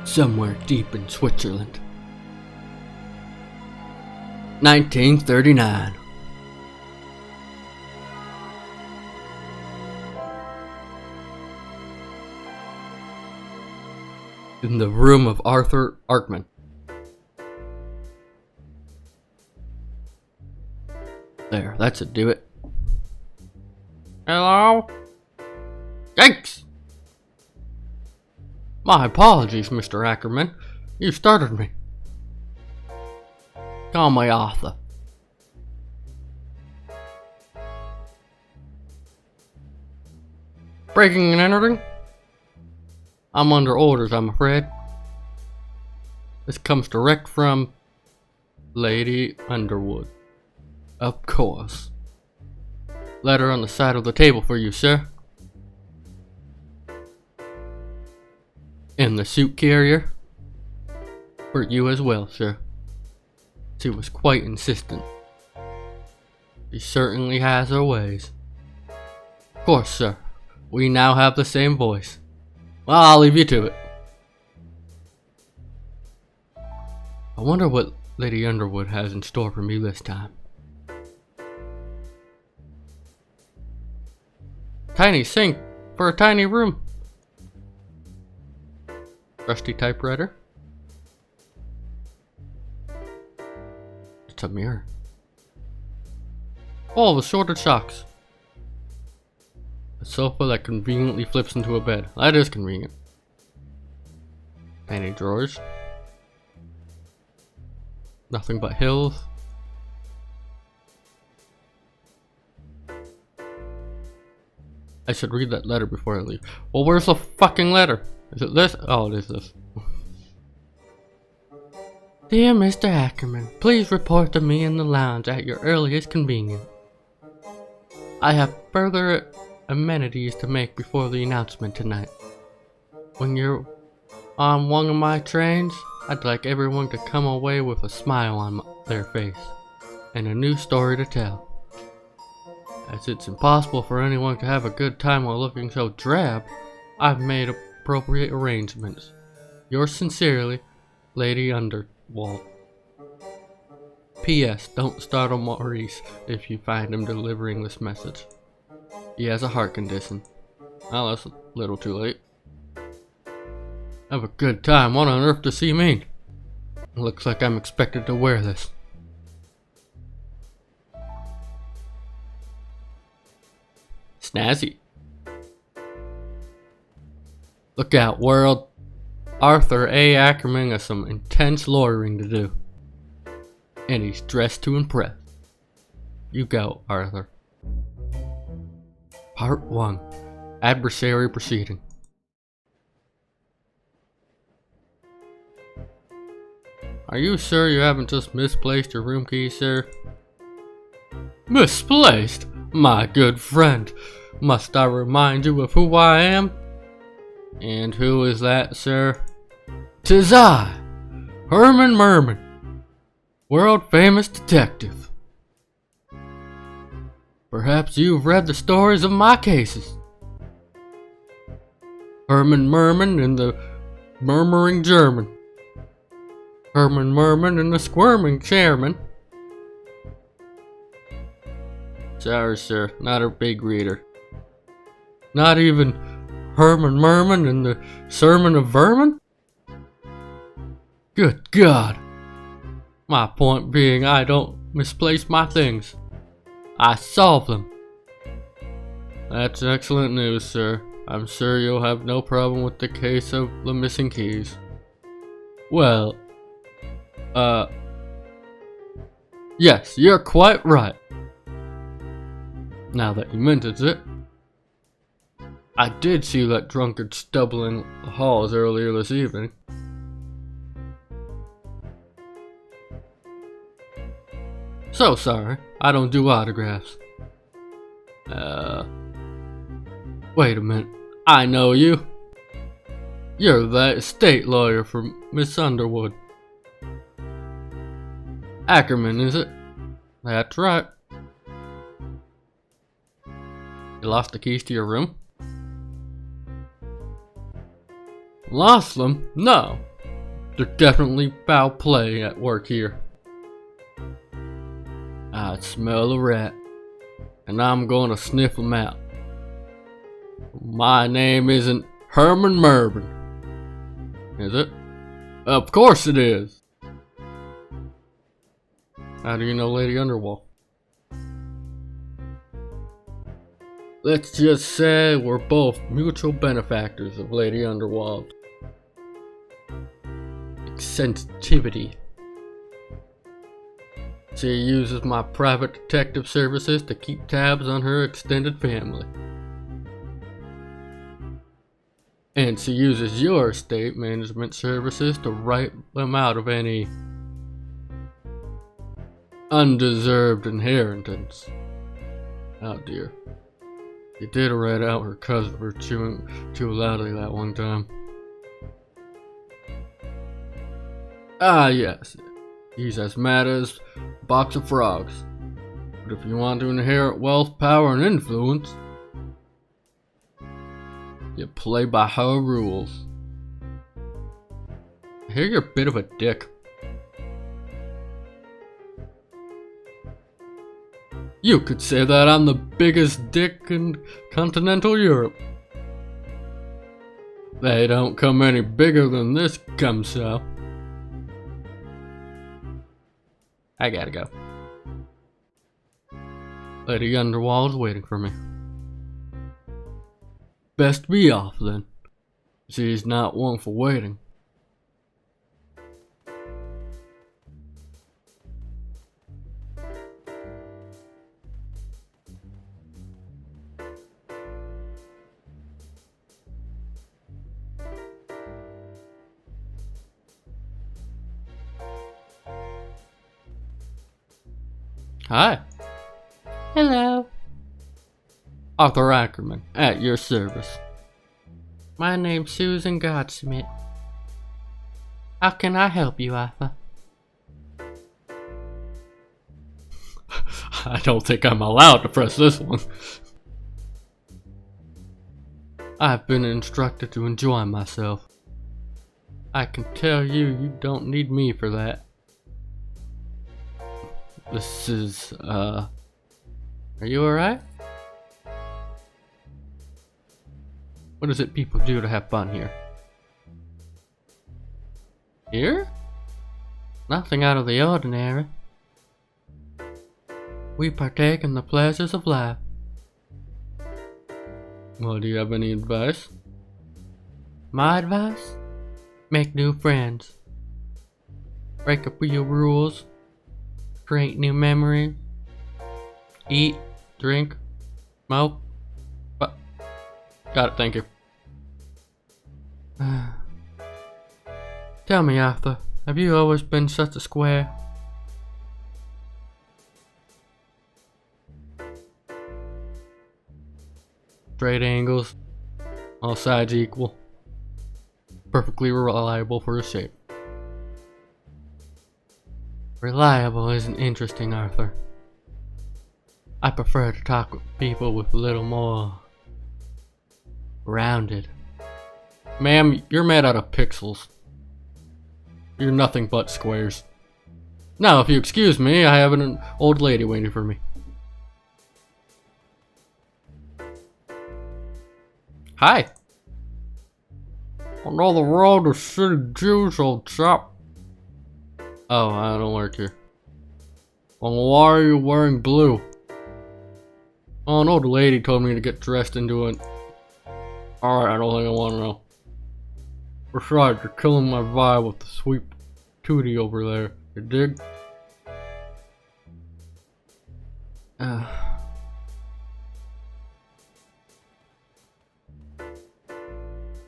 somewhere deep in Switzerland. 1939. In the room of Arthur Arkman. There, that's it, do it. Hello? Yikes! My apologies, Mr. Ackerman. You startled me. Call me Arthur. Breaking and entering? I'm under orders, I'm afraid. This comes direct from Lady Underwood. Of course. Letter on the side of the table for you, sir. In the suit carrier. For you as well, sir. She was quite insistent. She certainly has her ways. Of course, sir. We now have the same voice. Well, I'll leave you to it. I wonder what Lady Underwood has in store for me this time. Tiny sink for a tiny room. Rusty typewriter. It's a mirror. Oh, the sorted socks. A sofa that conveniently flips into a bed. That is convenient. Tiny drawers. Nothing but hills. I should read that letter before I leave. Well, where's the fucking letter? Is it this? Oh, it is this. Dear Mr. Ackerman, please report to me in the lounge at your earliest convenience. I have further amenities to make before the announcement tonight. When you're on one of my trains, I'd like everyone to come away with a smile on their face and a new story to tell. As it's impossible for anyone to have a good time while looking so drab, I've made appropriate arrangements. Yours sincerely, Lady Underwood. P.S. Don't startle Maurice if you find him delivering this message. He has a heart condition. Well, that's a little too late. Have a good time. What on earth does he mean? Looks like I'm expected to wear this. Snazzy. Look out, world. Arthur A. Ackerman has some intense lawyering to do. And he's dressed to impress. You go, Arthur. Part 1. Adversary Proceeding. Are you sure you haven't just misplaced your room key, sir? Misplaced? My good friend. Must I remind you of who I am? And who is that, sir? 'Tis I, Herman Merman, world famous detective. Perhaps you've read the stories of my cases. Herman Merman and the Murmuring German. Herman Merman and the Squirming Chairman. Sorry, sir, not a big reader. Not even Herman Merman and the Sermon of Vermin? Good God. My point being, I don't misplace my things. I solve them. That's excellent news, sir. I'm sure you'll have no problem with the case of the missing keys. Well, yes, you're quite right. Now that you mention it, I did see that drunkard stumbling the halls earlier this evening. So sorry, I don't do autographs. Wait a minute, I know you. You're that estate lawyer for Miss Underwood. Ackerman, is it? That's right. You lost the keys to your room? Lost them? No. There's definitely foul play at work here. I smell a rat, and I'm gonna sniff him out. My name isn't Herman Mervin. Is it? Of course it is. How do you know Lady Underwald? Let's just say we're both mutual benefactors of Lady Underwald. Sensitivity. She uses my private detective services to keep tabs on her extended family. And she uses your estate management services to write them out of any undeserved inheritance. Oh dear. You did write out her cousin for chewing too loudly that one time. Ah yes, he's as mad as a box of frogs. But if you want to inherit wealth, power, and influence, you play by her rules. I hear you're a bit of a dick. You could say that I'm the biggest dick in continental Europe. They don't come any bigger than this cumso. I gotta go. Lady Underwald's waiting for me. Best be off then. She's not one for waiting. Hi. Hello. Arthur Ackerman, at your service. My name's Susan Godsmith. How can I help you, Arthur? I don't think I'm allowed to press this one. I've been instructed to enjoy myself. I can tell you, you don't need me for that. This is, are you alright? What is it people do to have fun here? Here? Nothing out of the ordinary. We partake in the pleasures of life. Well, do you have any advice? My advice? Make new friends. Break up your rules. Create new memories. Eat, drink, smoke. Got it, thank you. Tell me, Arthur, have you always been such a square? Straight angles, all sides equal, perfectly reliable for a shape. Reliable isn't interesting, Arthur. I prefer to talk with people with a little more rounded. Ma'am, you're made out of pixels. You're nothing but squares. Now, if you excuse me, I have an old lady waiting for me. Hi. On all the road to city Jews, old chap. Oh, I don't work here. Well, why are you wearing blue? Oh, an old lady told me to get dressed into it. Alright, I don't think I want to know. Besides, you're killing my vibe with the sweet tootie over there. You dig?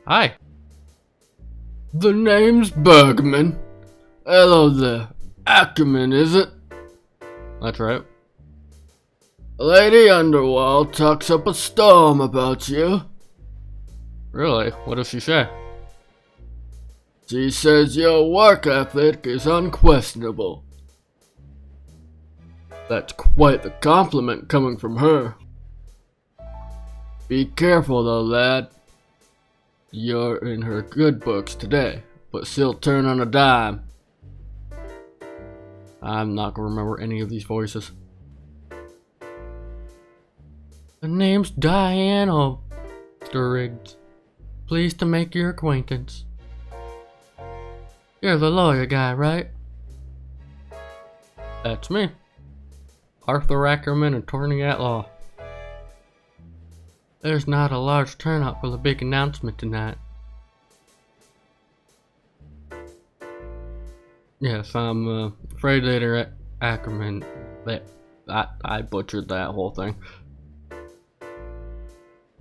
Hi. The name's Bergman. Hello there. Ackerman, is it? That's right. Lady Underwald talks up a storm about you. Really? What does she say? She says your work ethic is unquestionable. That's quite the compliment coming from her. Be careful though, lad. You're in her good books today. but still turn on a dime. I'm not gonna remember any of these voices. The name's Diane Riggs. Pleased to make your acquaintance. You're the lawyer guy, right? That's me. Arthur Ackerman, attorney at law. There's not a large turnout for the big announcement tonight. Yes, I'm afraid later Ackerman that I butchered that whole thing.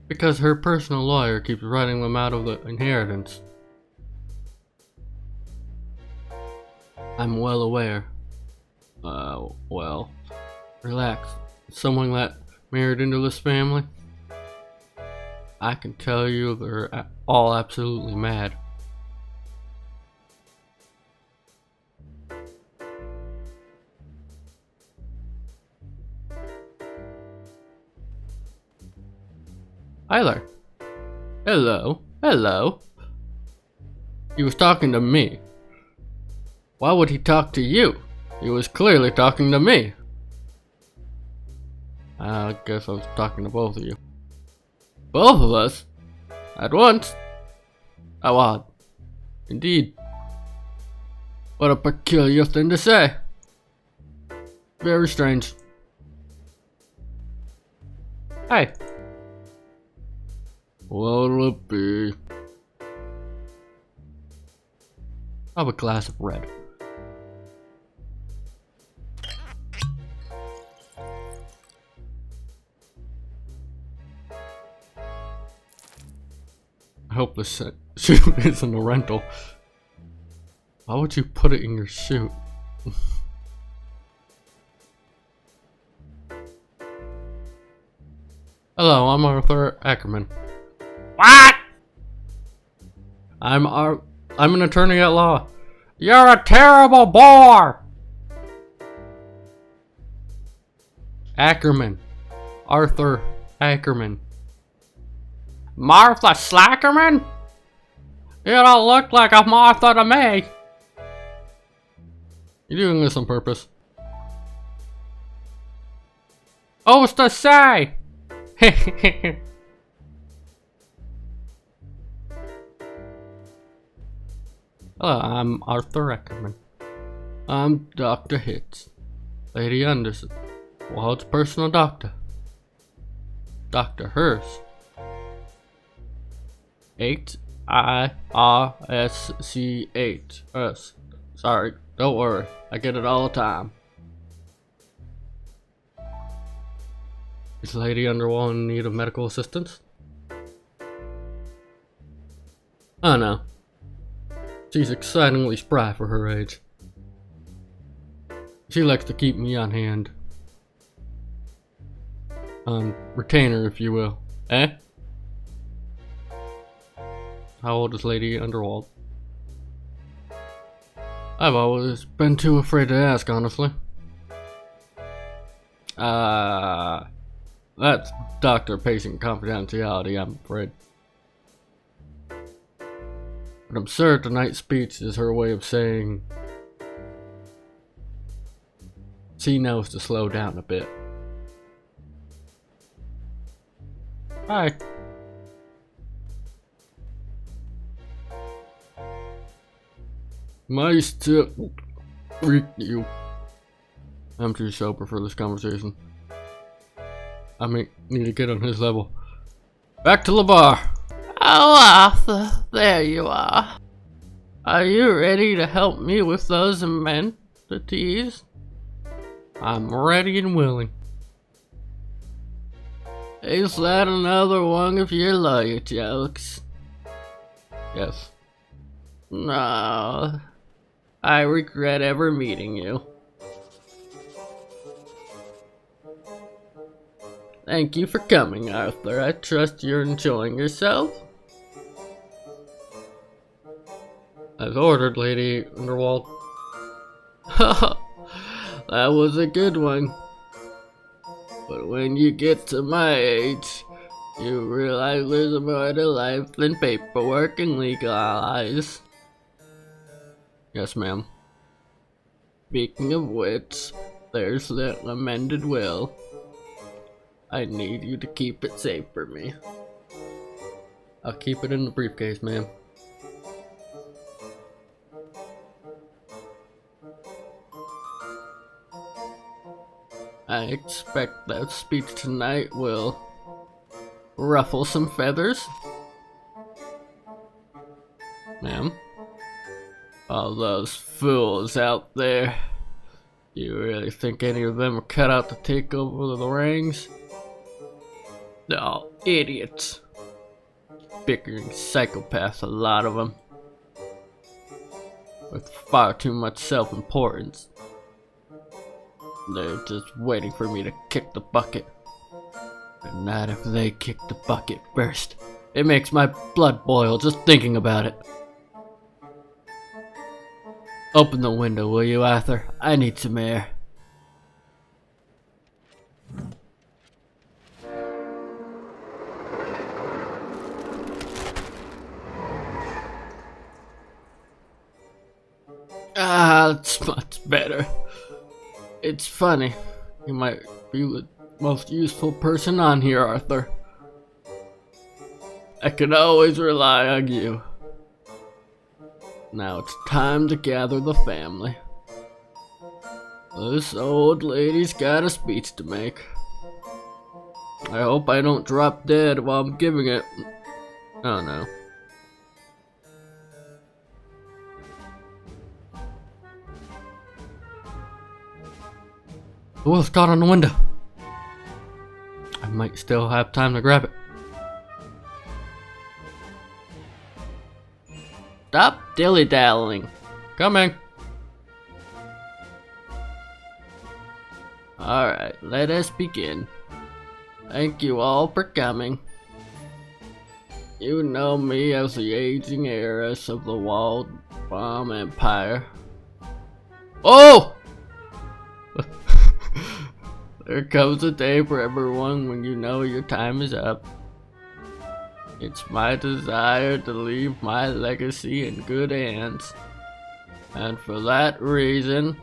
Because her personal lawyer keeps writing them out of the inheritance. I'm well aware. Well, relax. Someone that married into this family, I can tell you they're all absolutely mad. Hi there. Hello. He was talking to me. Why would he talk to you? He was clearly talking to me. I guess I was talking to both of you. Both of us? At once? How odd. Indeed. What a peculiar thing to say. Very strange. Hey. What'll it be? I'll have a glass of red. I hope this suit isn't a rental. Why would you put it in your suit? Hello, I'm Arthur Ackerman. What? I'm an attorney at law. You're a terrible bore! Ackerman. Arthur Ackerman. Martha Slackerman? You don't look like a Martha to me. You're doing this on purpose. Who's to say? Hello, I'm Arthur Ackerman. I'm Dr. Hitz. Lady Anderson. Wald's personal doctor. Dr. Hers. H-I-R-S-C-H. Hers. Sorry, don't worry. I get it all the time. Is Lady Underwall in need of medical assistance? Oh no. She's excitingly spry for her age. She likes to keep me on hand. Retainer, if you will. Eh? How old is Lady Underwald? I've always been too afraid to ask, honestly. That's doctor-patient confidentiality, I'm afraid. But I'm sure tonight's speech is her way of saying she knows to slow down a bit. Hi. Nice to meet you. I'm too sober for this conversation. I may need to get on his level. Back to the bar. Oh, Arthur, there you are. Are you ready to help me with those amenities? I'm ready and willing. Is that another one of your lawyer jokes? Yes. No. I regret ever meeting you. Thank you for coming, Arthur. I trust you're enjoying yourself. As ordered, Lady Underwald. That was a good one. But when you get to my age, you realize there's more to life than paperwork and legal eyes. Yes, ma'am. Speaking of which, there's the amended will. I need you to keep it safe for me. I'll keep it in the briefcase, ma'am. I expect that speech tonight will ruffle some feathers. Ma'am? All those fools out there. You really think any of them are cut out to take over the reins? They're all idiots. Bickering psychopaths, a lot of them. With far too much self-importance. They're just waiting for me to kick the bucket. But not if they kick the bucket first. It makes my blood boil just thinking about it. Open the window, will you, Arthur? I need some air. Ah, that's much better. It's funny. You might be the most useful person on here, Arthur. I can always rely on you. Now it's time to gather the family. This old lady's got a speech to make. I hope I don't drop dead while I'm giving it. Oh no. The will's caught on the window. I might still have time to grab it. Stop dilly-dallying. Coming. Alright, let us begin. Thank you all for coming. You know me as the aging heiress of the Walled Bomb Empire. Oh! There comes a day for everyone when you know your time is up. It's my desire to leave my legacy in good hands. And for that reason,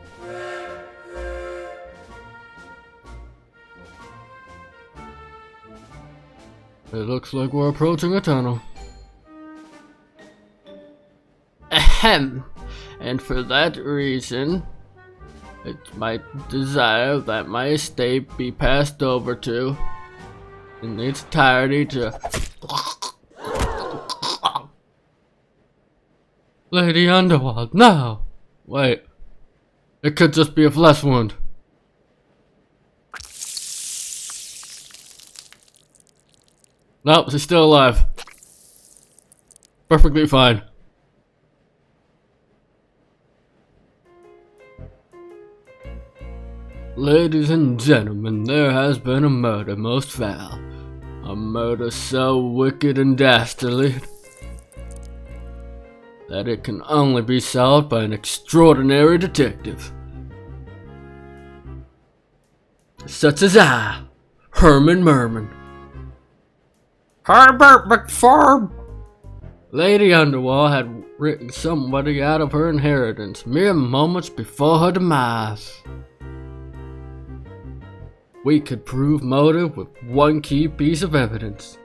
it looks like we're approaching a tunnel. Ahem. And for that reason, it's my desire that my estate be passed over to, in its entirety, to Lady Underworld. No! Wait. It could just be a flesh wound. Nope, she's still alive. Perfectly fine. Ladies and gentlemen, there has been a murder most foul. A murder so wicked and dastardly that it can only be solved by an extraordinary detective. Such as I, Herman Merman. Herbert McFarb! Lady Underworld had written somebody out of her inheritance mere moments before her demise. We could prove motive with one key piece of evidence.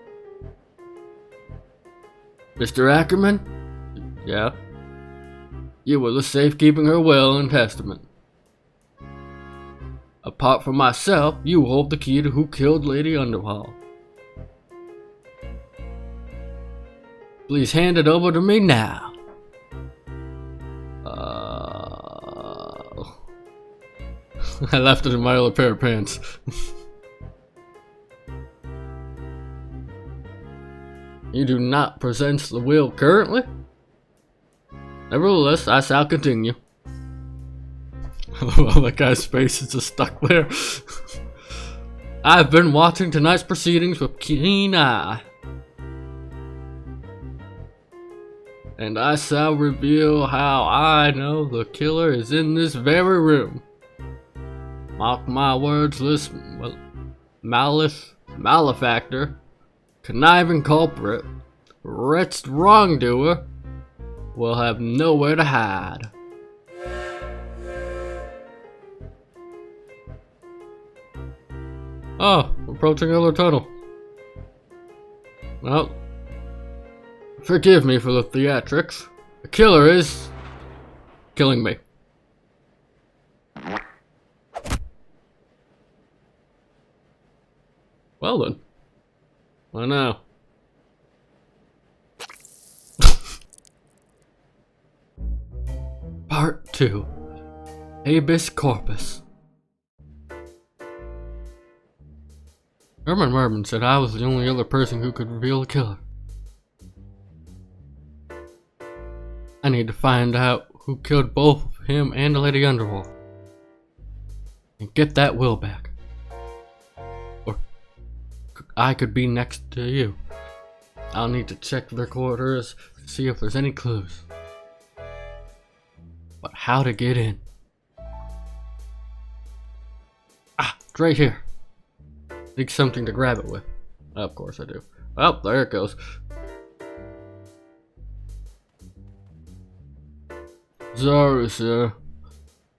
Mr. Ackerman? Yeah? You were the safekeeping her will and testament. Apart from myself, you hold the key to who killed Lady Underworld. Please hand it over to me now. I left it in my other pair of pants. You do not possess the will currently? Nevertheless, I shall continue. I love how that guy's face is just stuck there. I've been watching tonight's proceedings with keen eye. And I shall reveal how I know the killer is in this very room. Mark my words, this malefactor, conniving culprit, wretched wrongdoer will have nowhere to hide. Oh, approaching another tunnel. Well, forgive me for the theatrics. The killer is killing me. Well then. What now? Part 2. Habeas Corpus. Herman Merman said I was the only other person who could reveal the killer. I need to find out who killed both him and Lady Underwall. And get that will back. Or I could be next to you. I'll need to check the recorders to see if there's any clues. But how to get in? Ah, it's right here. Need something to grab it with. Of course I do. Oh, there it goes. Sorry, sir.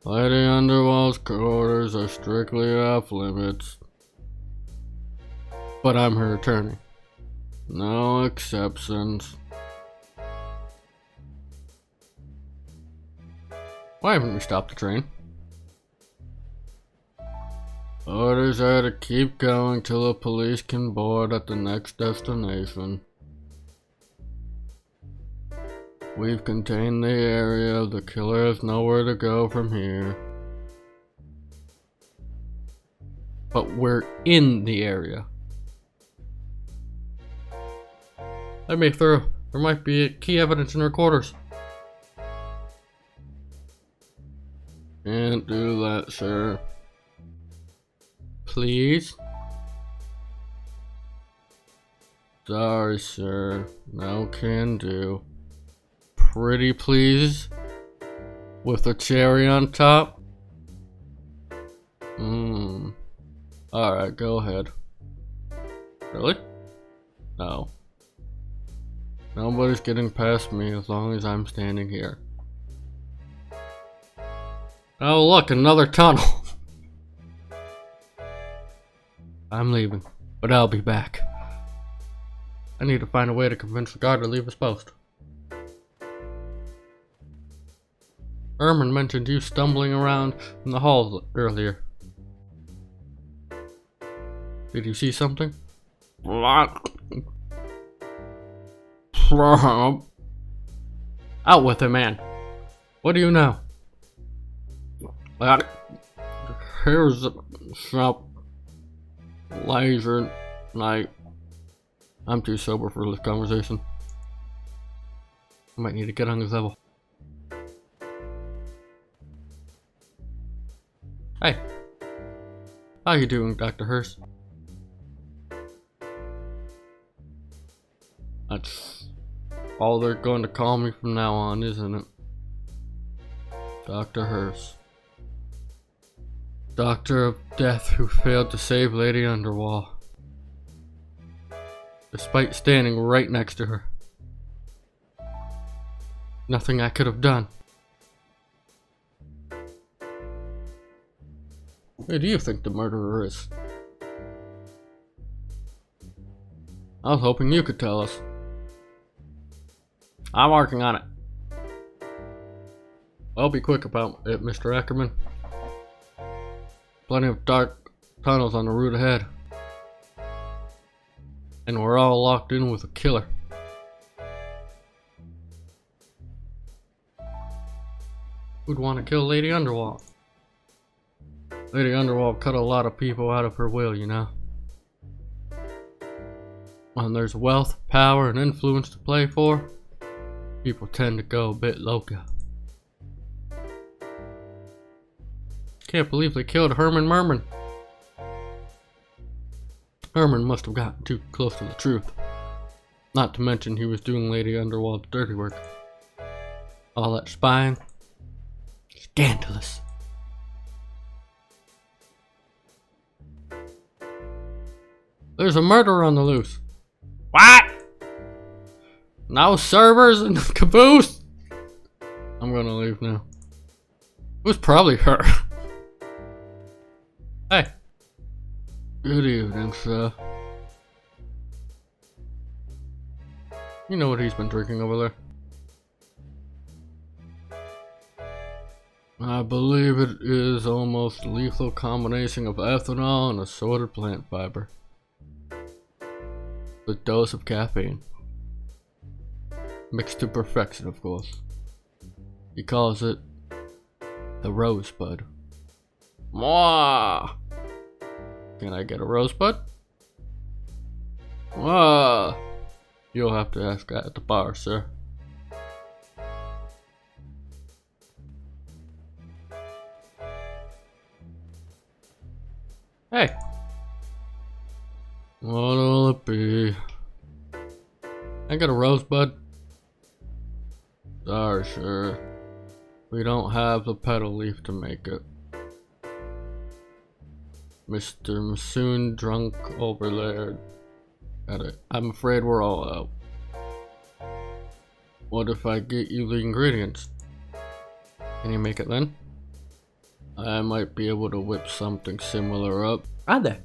Lady Underwall's quarters are strictly off limits. But I'm her attorney. No exceptions. Why haven't we stopped the train? Orders are to keep going till the police can board at the next destination. We've contained the area. The killer has nowhere to go from here. But we're in the area. Let me through. There might be key evidence in recorders. Can't do that, sir. Please? Sorry, sir. No can do. Pretty please? With a cherry on top? Alright, go ahead. Really? No. Nobody's getting past me as long as I'm standing here. Oh look, another tunnel! I'm leaving, but I'll be back. I need to find a way to convince the guard to leave his post. Herman mentioned you stumbling around in the halls earlier. Did you see something? Out with it, man. What do you know? Here's a shop. Laser night. I'm too sober for this conversation. I might need to get on his level. Hey. How you doing, Dr. Hurst? That's all they're going to call me from now on, isn't it? Dr. Hurst. Doctor of Death who failed to save Lady Underwall. Despite standing right next to her. Nothing I could have done. Who do you think the murderer is? I was hoping you could tell us. I'm working on it. I'll be quick about it, Mr. Ackerman. Plenty of dark tunnels on the route ahead. And we're all locked in with a killer. Who'd want to kill Lady Underwall? Lady Underwall cut a lot of people out of her will, you know. When there's wealth, power, and influence to play for, people tend to go a bit loco. Can't believe they killed Herman Merman. Herman must have gotten too close to the truth. Not to mention he was doing Lady Underwall's dirty work. All that spying. Scandalous. There's a murderer on the loose. What? No servers in the caboose? I'm gonna leave now. It was probably her. Hey, Good evening, sir. You know what he's been drinking over there? I believe it is almost lethal combination of ethanol and assorted plant fiber. The dose of caffeine. Mixed to perfection, of course. He calls it the rosebud. Mwah! Can I get a rosebud? Mwah! You'll have to ask that at the bar, sir. Hey! What'll it be? I got a rosebud? Sorry, sir. We don't have the petal leaf to make it. Mr. Masoon drunk over there. I'm afraid we're all out. What if I get you the ingredients? Can you make it then? I might be able to whip something similar up. Hi there.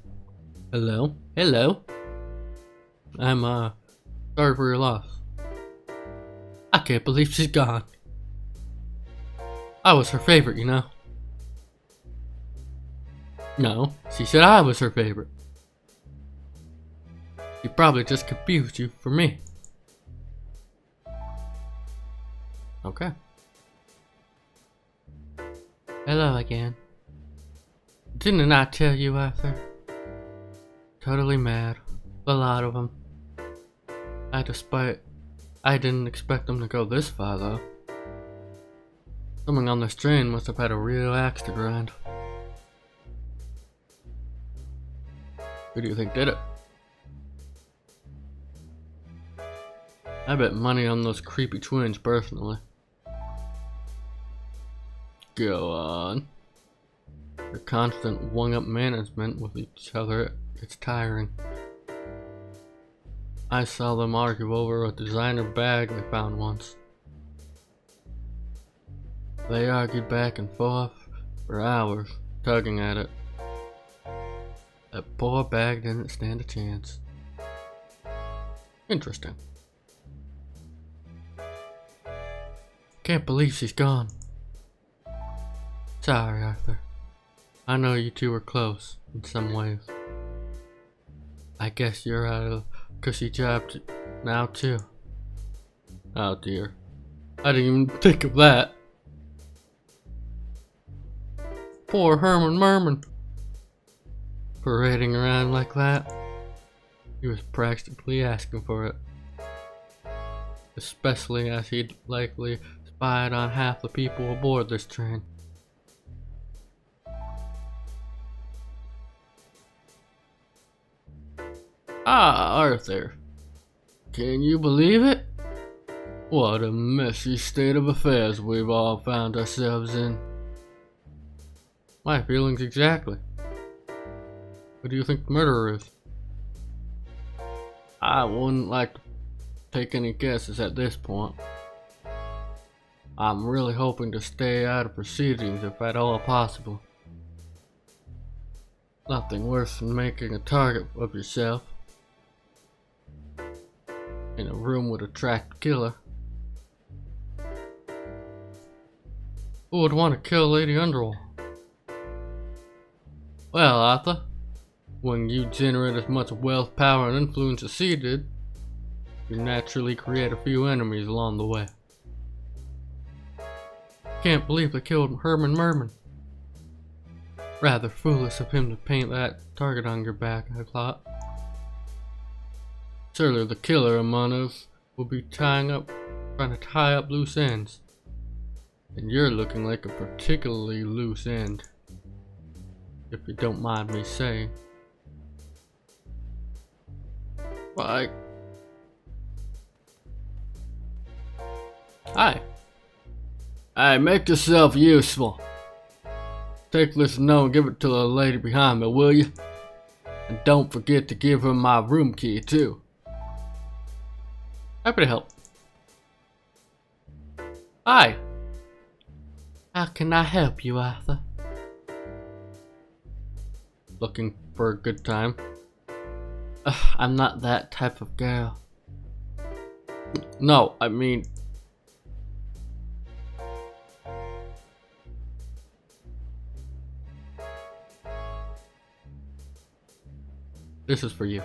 Hello? Hello? I'm, sorry for your loss. I can't believe she's gone. I was her favorite, you know. No, she said I was her favorite. She probably just confused you for me. Okay. Hello again. Didn't I tell you, Arthur? Totally mad. A lot of them. I didn't expect them to go this far, though. Someone on this train must have had a real axe to grind. Who do you think did it? I bet money on those creepy twins, personally. Go on. Your constant one-up management with each other, it's tiring. I saw them argue over a designer bag they found once. They argued back and forth for hours, tugging at it. That poor bag didn't stand a chance. Interesting. Can't believe she's gone. Sorry, Arthur. I know you two were close in some ways. I guess you're out of a cushy job now too. Oh dear. I didn't even think of that. Poor Herman Merman. Parading around like that. He was practically asking for it. Especially as he'd likely spied on half the people aboard this train. Ah, Arthur. Can you believe it? What a messy state of affairs we've all found ourselves in. My feelings exactly. Who do you think the murderer is? I wouldn't like to take any guesses at this point. I'm really hoping to stay out of proceedings if at all possible. Nothing worse than making a target of yourself in a room with a tracked killer. Who would want to kill Lady Underwood? Well, Arthur, when you generate as much wealth, power, and influence as she did, you naturally create a few enemies along the way. Can't believe they killed Herman Merman. Rather foolish of him to paint that target on your back, I thought. Surely the killer among us will be trying to tie up loose ends. And you're looking like a particularly loose end, if you don't mind me saying. Why? Hi. Hey, make yourself useful. Take this note and give it to the lady behind me, will you? And don't forget to give her my room key, too. Happy to help. Hi. How can I help you, Arthur? Looking for a good time. I'm not that type of girl. No, I mean... This is for you.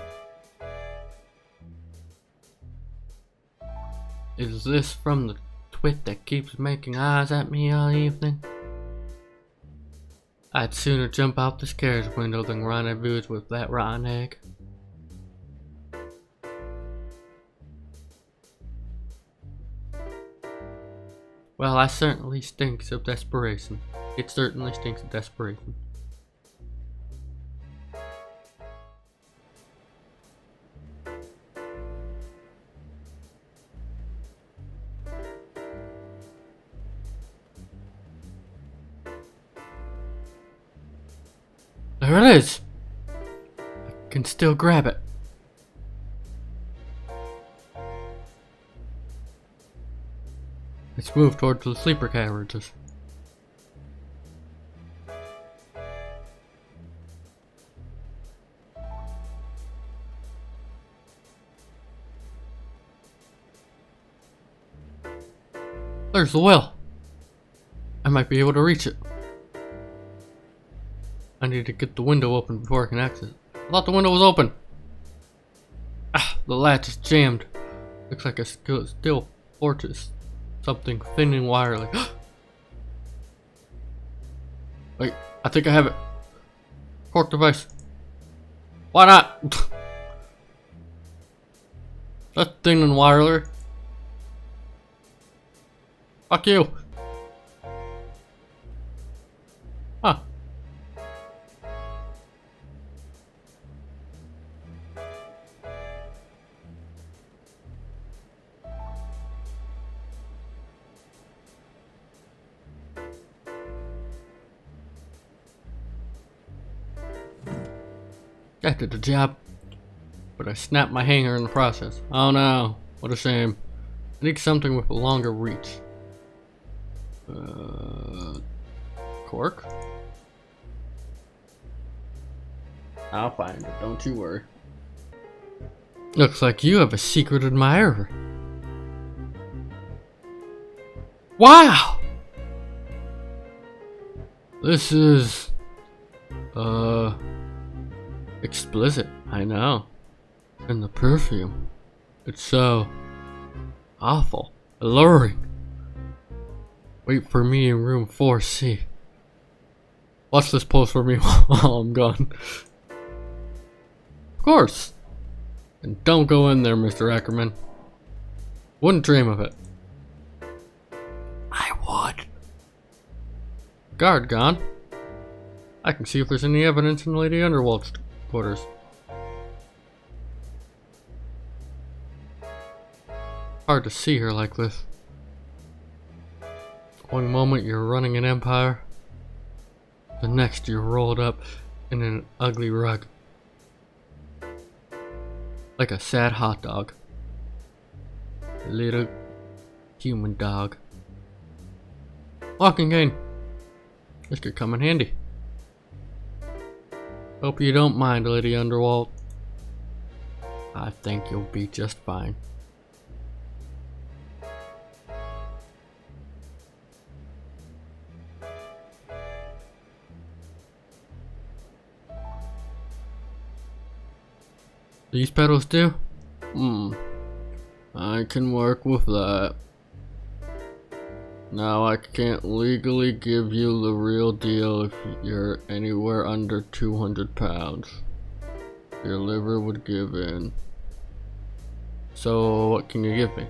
Is this from the twit that keeps making eyes at me all evening? I'd sooner jump out the carriage window than rendezvous with that rotten egg. Well, I certainly stinks of desperation. It certainly stinks of desperation. There it is! I can still grab it. Let's move towards the sleeper carriages. There's the well. I might be able to reach it. I need to get the window open before I can access it. I thought the window was open. Ah, the latch is jammed. Looks like a steel fortress. Something thin and wiry. Wait, I think I have it. Cork device. Why not? That's thin and wiry. Fuck you. Huh. That did the job, but I snapped my hanger in the process. Oh no, what a shame. I need something with a longer reach. Cork? I'll find it, don't you worry. Looks like you have a secret admirer. Wow! This is... explicit, I know. And the perfume. It's so... awful. Alluring. Wait for me in room 4C. Watch this pose for me while I'm gone. Of course. And don't go in there, Mr. Ackerman. Wouldn't dream of it. I would. Guard gone. I can see if there's any evidence in Lady Underwald's quarters. Hard to see her like this. One moment you're running an empire, the next you're rolled up in an ugly rug. Like a sad hot dog. A little human dog. Walking cane. This could come in handy. Hope you don't mind, Lady Underwald. I think you'll be just fine. These petals do? I can work with that. Now I can't legally give you the real deal if you're anywhere under 200 pounds. Your liver would give in. So what can you give me?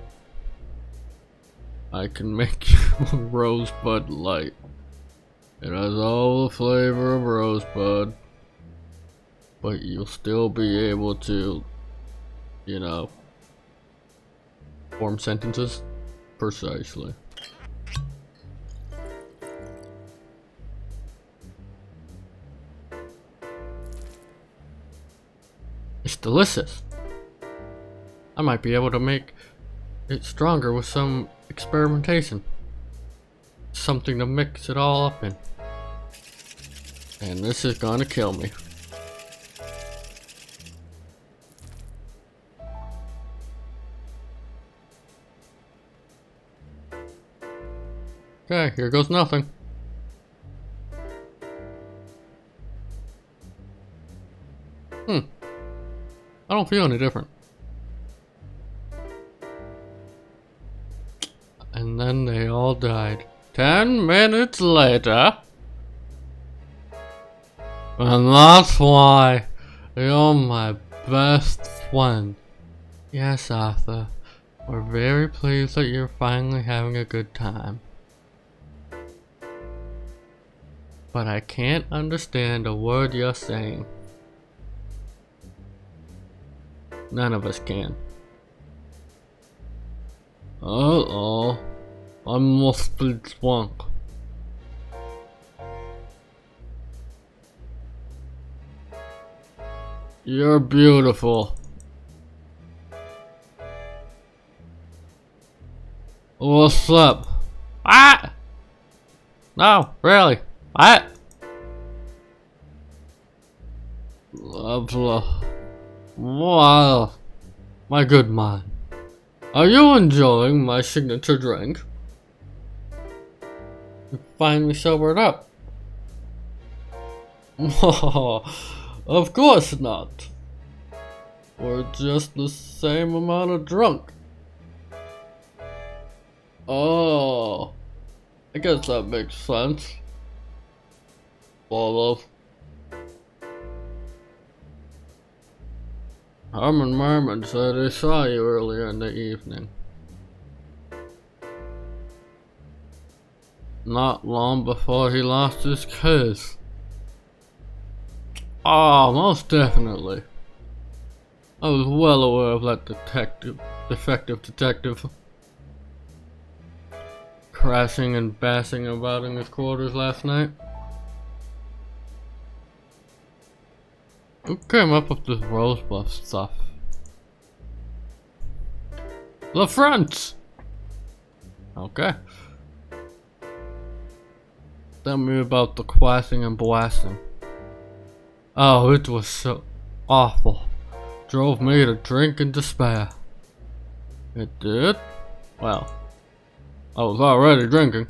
I can make you a Rosebud Light. It has all the flavor of Rosebud, but you'll still be able to, you know, form sentences precisely. It's delicious. I might be able to make it stronger with some experimentation. Something to mix it all up in. And this is gonna kill me. Okay, here goes nothing. I don't feel any different. And then they all died. 10 minutes later. And that's why you're my best friend. Yes, Arthur. We're very pleased that you're finally having a good time. But I can't understand a word you're saying. None of us can. Uh-oh. I must be drunk. You're beautiful. What's up? Ah! No, really. What? Wow. My good man. Are you enjoying my signature drink? You finally sobered up. Of course not. We're just the same amount of drunk. Oh, I guess that makes sense. Sort of. Herman Merman said he saw you earlier in the evening. Not long before he lost his case. Oh, most definitely. I was well aware of that defective detective. Crashing and bashing about in his quarters last night. Who came up with this rosebud stuff? The French! Okay. Tell me about the quashing and blasting. Oh, it was so awful. Drove me to drink in despair. It did? Well, I was already drinking.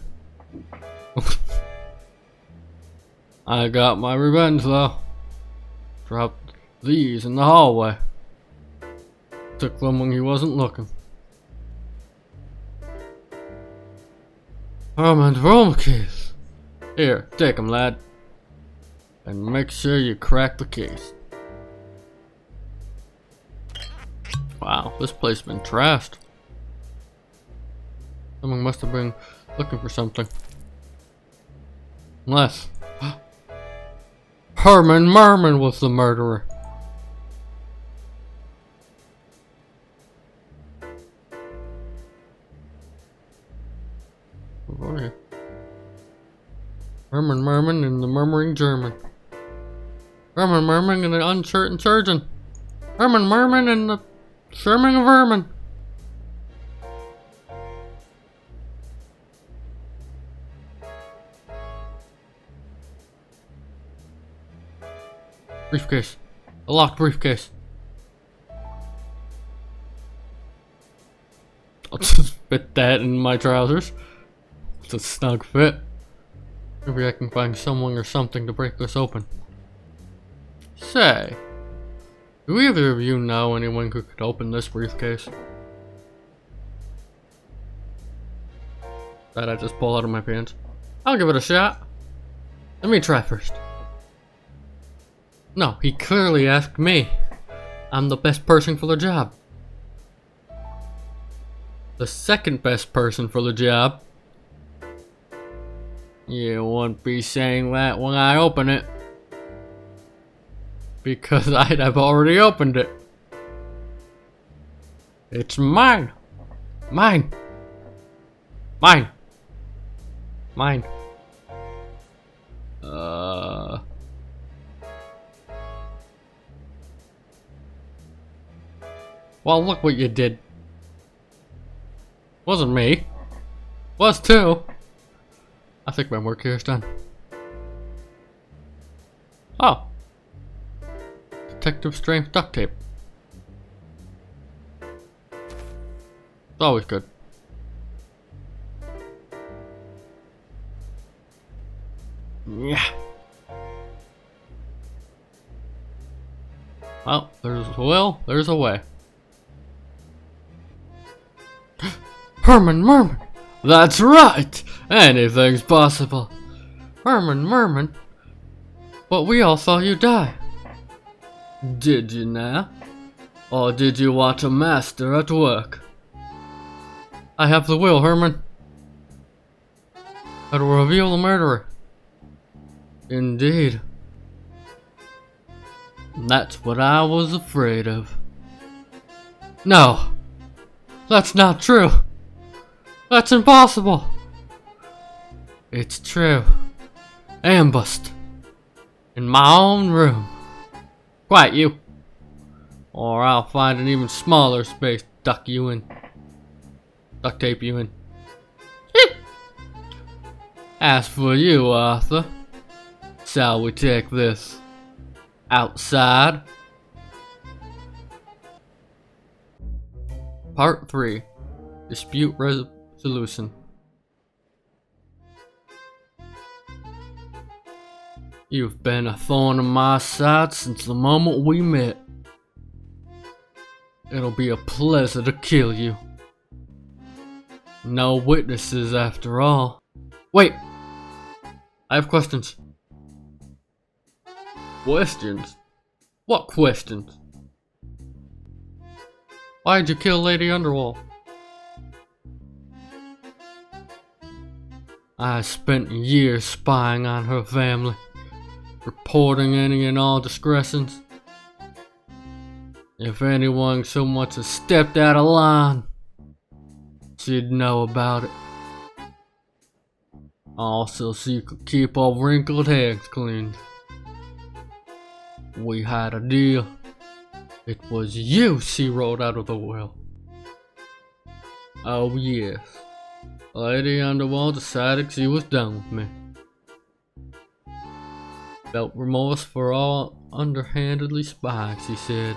I got my revenge though. Dropped these in the hallway. Took them when he wasn't looking. Herman's room keys. Here, take them, lad. And make sure you crack the case. Wow, this place has been trashed. Someone must have been looking for something. Unless Herman Merman was the murderer. Oh, yeah. Herman Merman and the murmuring German. Herman Merman and the uncertain surgeon. Herman Merman and the Sherman of Vermin. Briefcase. A locked briefcase. I'll just fit that in my trousers. It's a snug fit. Maybe I can find someone or something to break this open. Say, do either of you know anyone who could open this briefcase? That I just pull out of my pants. I'll give it a shot. Let me try first. No, he clearly asked me. I'm the best person for the job. The second best person for the job. You won't be saying that when I open it. Because I'd have already opened it. It's mine. Mine. Mine. Mine. Well, look what you did. Wasn't me. Was too. I think my work here is done. Oh. Detective strength duct tape. It's always good. Yeah. Well, there's a will, there's a way. Herman Merman! That's right! Anything's possible. Herman Merman? But we all saw you die. Did you now? Or did you watch a master at work? I have the will, Herman. It'll reveal the murderer. Indeed. That's what I was afraid of. No! That's not true! That's impossible! It's true. Ambushed. In my own room. Quiet, you! Or I'll find an even smaller space to duct you in. Duct tape you in. As for you, Arthur, shall we take this outside? Part 3. Dispute Resolution. You've been a thorn in my side since the moment we met. It'll be a pleasure to kill you. No witnesses after all. Wait! I have questions. Questions? What questions? Why did you kill Lady Underwald? I spent years spying on her family, reporting any and all discretions. If anyone so much as stepped out of line, she'd know about it. Also, she could keep her wrinkled hands clean. We had a deal. It was you she wrote out of the will. Oh yes. Lady Underwald decided she was done with me. Felt remorse for all underhandedly spying, she said.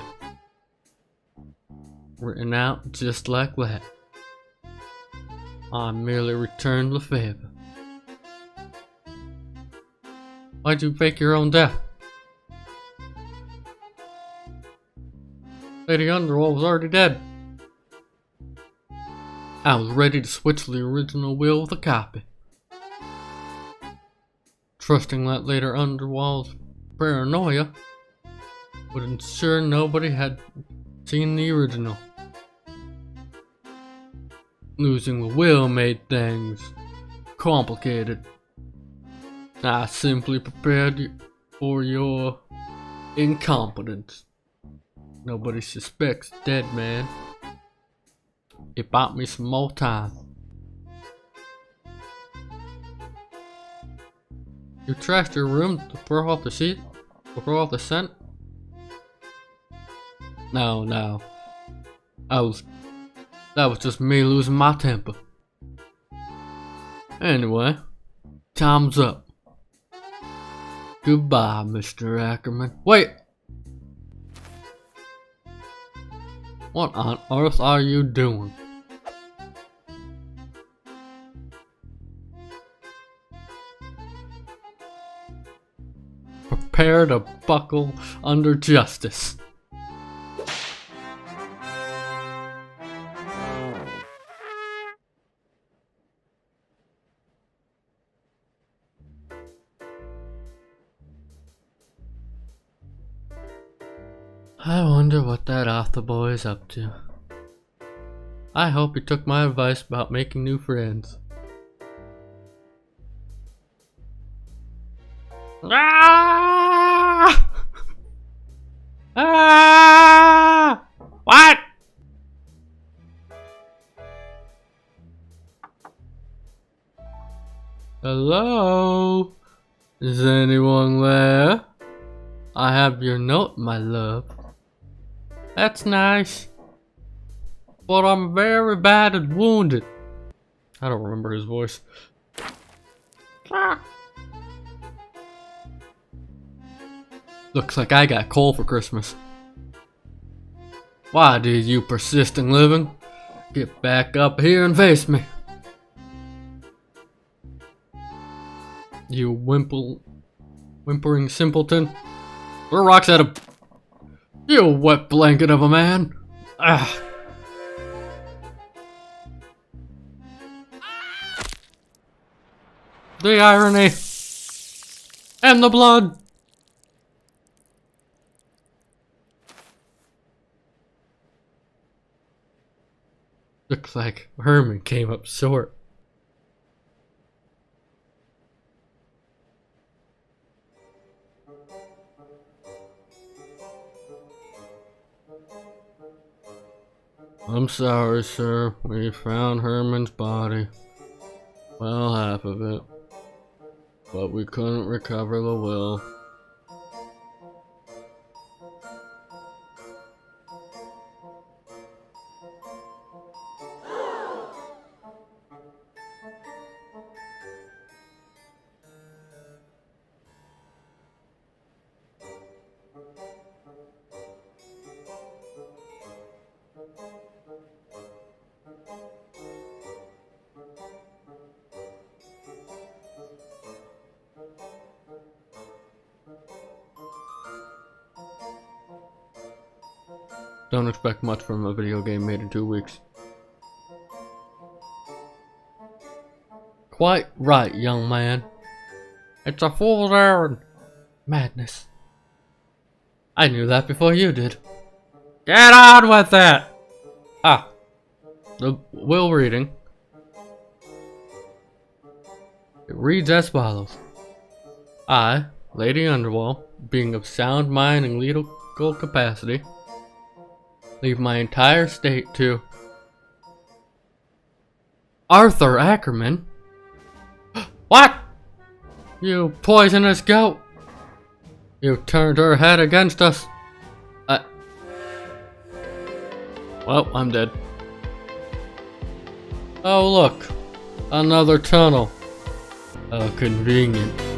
Written out just like that. I merely returned the favor. Why'd you fake your own death? Lady Underwald was already dead. I was ready to switch the original will with a copy. Trusting that Lady Underwald's paranoia would ensure nobody had seen the original. Losing the will made things complicated. I simply prepared you for your incompetence. Nobody suspects dead man. It bought me some more time. You trashed your room to throw off the sheet? To throw off the scent? No. That was just me losing my temper. Anyway, time's up. Goodbye, Mr. Ackerman. Wait! What on earth are you doing? Prepare to buckle under justice. I wonder what that Arthur boy is up to. I hope he took my advice about making new friends. Ah! Ah! What? Hello? Is anyone there? I have your note, my love. That's nice. But I'm very bad and wounded. I don't remember his voice. Ah. Looks like I got coal for Christmas. Why did you persist in living? Get back up here and face me. You whimpering simpleton. Throw rocks at him. You wet blanket of a man. Ah. The irony. And the blood. Looks like Herman came up short. I'm sorry, sir. We found Herman's body. Well, half of it. But we couldn't recover the will. Don't expect much from a video game made in 2 weeks. Quite right, young man. It's a fool's errand. Madness. I knew that before you did. Get on with it! Ah. The will reading. It reads as follows. I, Lady Underwald, being of sound mind and legal capacity, leave my entire estate to Arthur Ackerman. What? You poisonous goat! You turned her head against us. Well, I'm dead. Oh look, another tunnel. How convenient.